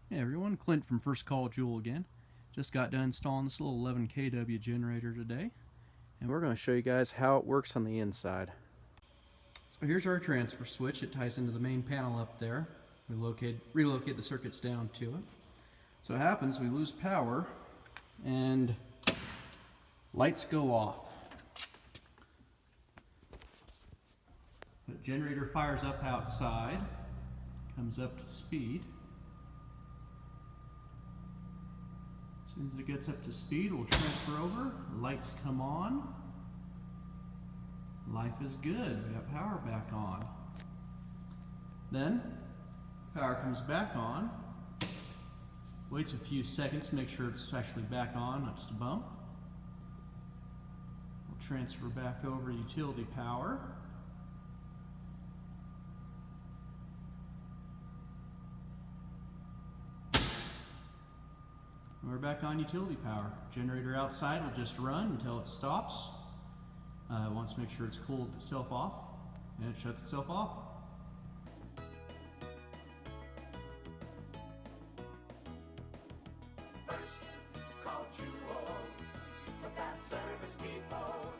Hey everyone, Clint from First Call Jewel again. Just got done installing this little 11 kW generator today, and we're going to show you guys how it works on the inside. So here's our transfer switch. It ties into the main panel up there. We relocate the circuits down to it. So what happens, we lose power and lights go off. The generator fires up outside, comes up to speed. As soon as it gets up to speed, we'll transfer over. Lights come on. Life is good. We got power back on. Then, power comes back on. Waits a few seconds to make sure it's actually back on, not just a bump. We'll transfer back over utility power. We're back on utility power. Generator outside will just run until it stops. It wants to make sure it's cooled itself off, and it shuts itself off. First, call Jewel, the fast service people.